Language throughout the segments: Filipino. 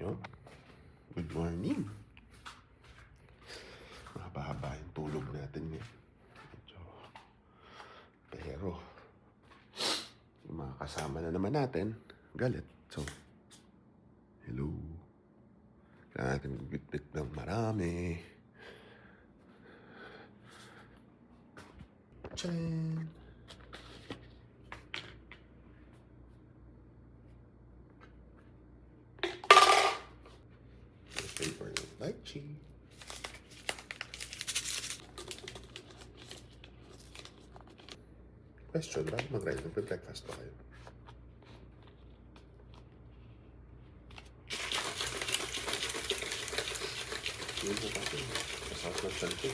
nyo? Good morning. Mahaba-haba yung tulog natin ngayon. Pero, yung mga kasama na naman natin, galit. So, hello. Kailangan natin bit-bit ng marami. Tcharan! Paper ng lychee. Question, bakit mag-ride? Nagpe-breakfast pa kayo? Yun po kasi. Masakit ng chan ko.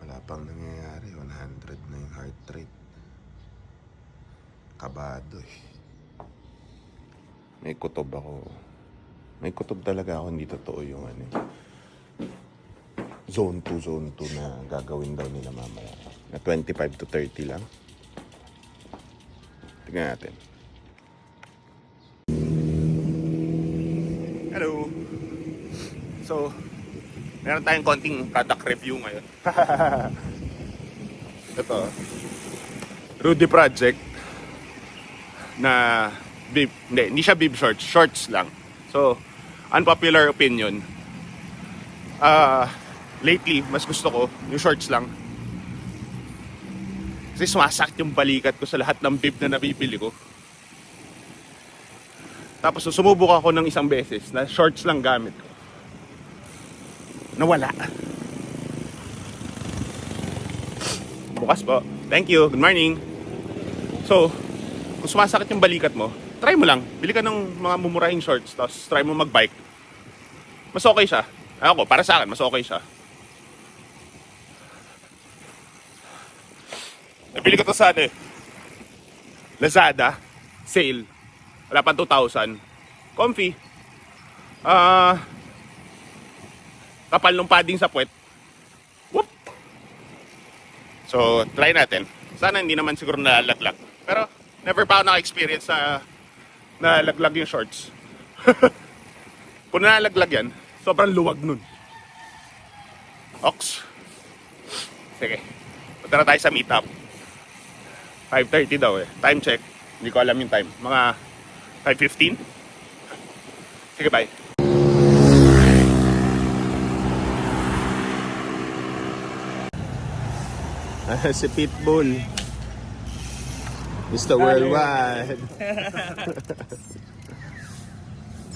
Wala pang nangyayari. 100 na yung heart rate. Kabado eh. May kutob ako. May kutob talaga ako. Hindi totoo yung ano eh. Zone 2 na gagawin daw nila mamaya. Na 25 to 30 lang. Tingnan natin. Hello! So, meron tayong konting product review ngayon. Ito. Rudy Project na bib, hindi siya bib shorts, shorts lang. So, unpopular opinion. Lately, mas gusto ko yung shorts lang. Kasi sumasakit yung balikat ko sa lahat ng bib na nabibili ko. Tapos sumubok ako ng isang beses na shorts lang gamit ko. Nawala. Bukas po. Thank you. Good morning. So, kung sumasakit yung balikat mo, try mo lang. Bili ka ng mga mumurahing shorts, tapos try mo mag-bike. Mas okay siya. Ako, para sa akin, mas okay siya. Nabili ko to sa Lazada. Sale. Wala pa 2,000. Comfy. Kapal ng padding sa puwet. Whoop! So, try natin. Sana hindi naman siguro nalalaglag. Pero, never pa ako naka-experience na nalalaglag yung shorts. Kung nalalaglag yan, sobrang luwag nun. Ox. Sige. Punta na tayo sa meetup. 5:30 daw eh. Time check. Hindi ko alam yung time. Mga 5:15. Sige, bye. Si Pitbull. Mr. Worldwide.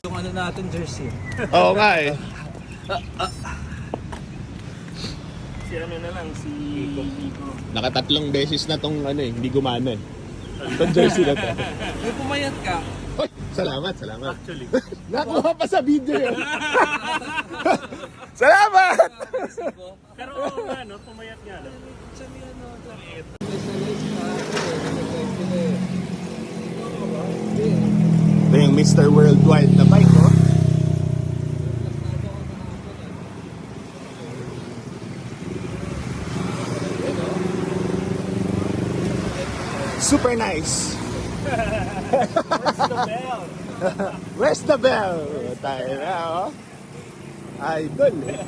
Yung ano natin, jersey. Oo nga eh. Si ano na lang, si Nico. Nakatatlong beses na tong ano eh, hindi gumana eh. Itong jersey na to. May pumayat ka. Hoy, salamat. Actually. Nakuha pa sa video yun. Salamat! Pero ano, pumayat nga lang. Ito yung Mr. Worldwide na bike, oh. Super nice. Where's the bell? Where's the bell? Tayo na, oh. Idol, eh.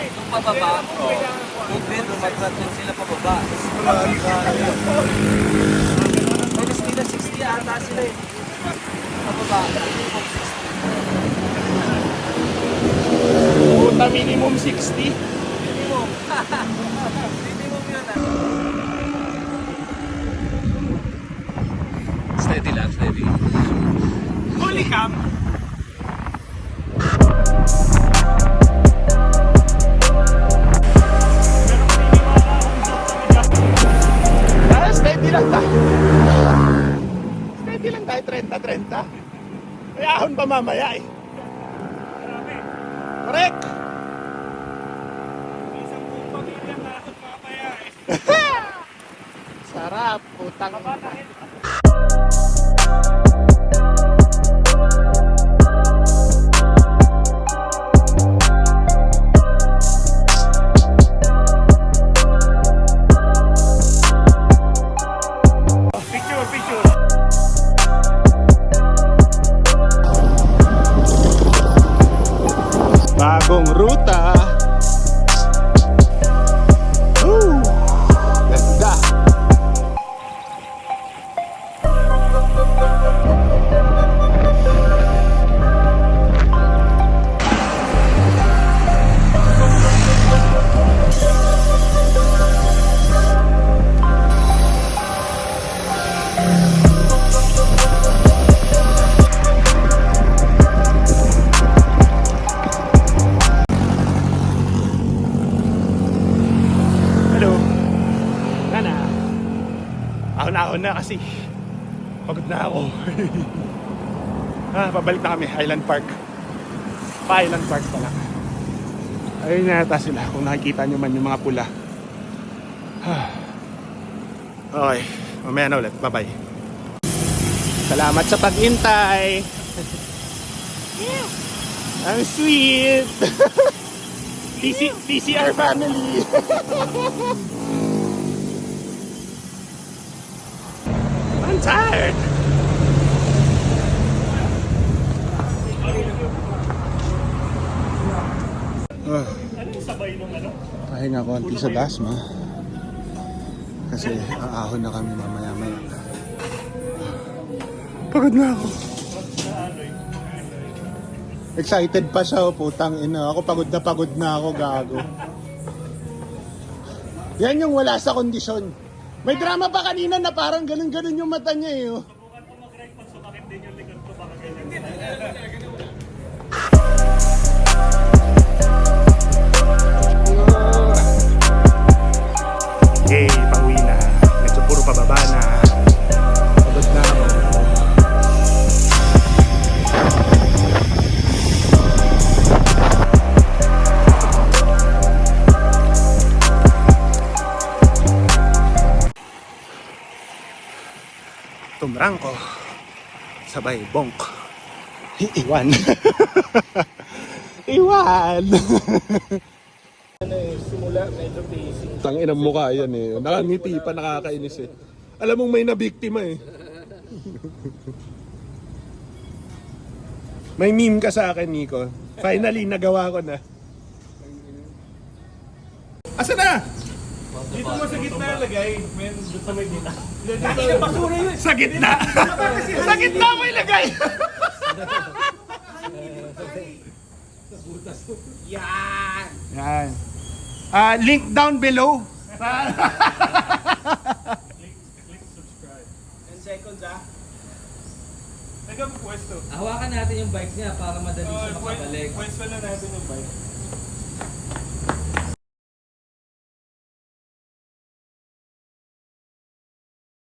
Itong pababa, movement, umatrat din sila pababa. Minus nila 60 ata sila eh. Pababa, Puta, minimum 60. minimum. Minimum yun ah. Steady lang, steady. Holy cam! Steady lang tayo. Steady lang tayo, 30-30. May ahon pa mamaya eh. Correct! Isang buong pamilya na ako papaya eh. Sarap, putang. Bagong ruta. Woo! Ganda. Hello. Nana. Ahon na kasi. Pagod na ako. Pabalik na kami. Highland Park. Highland Park pala. Ayun na yata sila. Kung nakikita nyo man yung mga pula. Okay. Mamaya na ulit. Bye-bye. Salamat sa pag-intay. Ang sweet. TCR family. I'm tired. Pahinga konti sa Dasma. Kasi aahon na kami mamaya-maya. Pagod na ako. Excited pa siya, putang ina. Ako pagod na ako, gago. Yan yung wala sa kondisyon. May drama pa kanina na parang ganun-ganun yung mata niya eh. Oh. Yay, pauwi na. Medyo puro pababa na. Pagod na ako. Tumrangko. Sabay bonk. Iwan. Iwan. Simula medyo basic. Tangin ang mukha yan eh. Nakangiti pa, nakakainis eh. Alam mong may nabiktima eh. May meme ka sa akin, Nico. Finally, nagawa ko na. Asa na? Dito mo sa gitna lagay. Men, dito sa may gitna. Sa gitna. Sa gitna mo ilagay. Yan! Yan. Link down below. Click subscribe. 10 seconds Nagam pwesto. Hawakan natin yung bike niya para madali siya makabalik. Pwesto na natin yung bike.